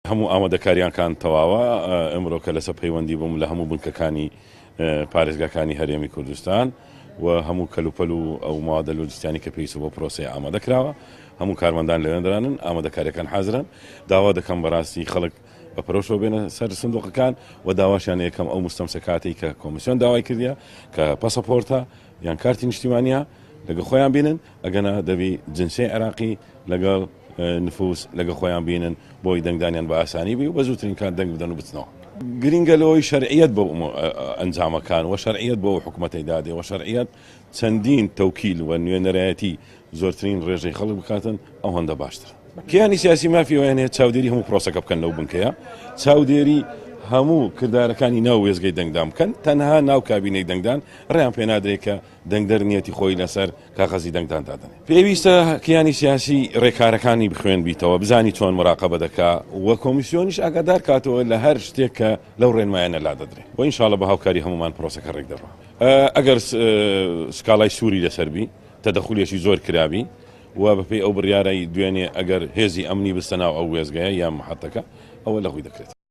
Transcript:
هەموو ئامادەکاریانکان تەواوە ئەمڕۆ کە لەسەر پەیوەندی بووم لە هەموو بنکەکانی پارێزگاکانی هەرێمی کوردستان و هەموو کەلوپەل و ئەو مادە لۆجستیانی کە پێویست بۆ پرۆسەی ئامادەکراوە هەموو کارمەندان لەوێندرانن ئامادەکاریەکان حازرن داوا دەکەم بەڕاستی خەڵک بە پرۆشەوە بێنە سەر سندوقەکان و داواشیان یەکەم ئەو مستەمسەکاتی کە کۆمیسیۆن داوای کردیە کە پەسەپۆرتە یان کارتی نیشتیمانیە لەگە خۆیان بینن ئەگەنا دەبی جنسەی عێراقی لەگەڵ نفوس لەگە خۆیان بینن بۆی دەنگدانیان بە ئاسانی بی و بە زووترین کات دەنگ بدەن و بچنەوە. گرنگە لەوەی شەرعیەت بۆ ئەنجامەکان و شەرعیەت بۆ حکوومەتەی دادێ و شەرعیەت چەندین تەوکیل و نوێنەرایەتی زۆرترین ڕێژەی خەڵک بکاتن ئەو هەندە باشتر. کیانی سیاسی مافی وایانەیە چاودێری هەموو پرۆسەکە بکەن لەو بنکەیە چاودێری هەموو کردارەکانی ناو وێزگەی دەنگدان بکەن تەنها ناو کابینەی دەنگدان ڕێیان پێ نادرێت کە دەنگدەر نیەتی خۆی لەسەر کاغەزی دەنگدان دادنێت. پێویستە کیانی سیاسی ڕێکارەکانی بخوێن بیتەوە بزانی چۆن مراقەبە دەکا و کۆمیسیۆنیش ئاگادار کاتەوە لە هەر شتێک کە لەو ڕێنمایانە لا دەدرێت و ئینشاڵڵە بە هاوکاری هەمومان پرۆسەکە ڕێک دەڕوە. ئەگەر سکاڵای سووری لەسەربی تەدەخولێکی زۆر کرابی و بەپێی ئەو بڕیارەی دوێنێ ئەگەر هێزی ئەمنی بستە ناو ئەو وێزگایە یان محەتەکە ئەوە لەخۆی دەکرێت.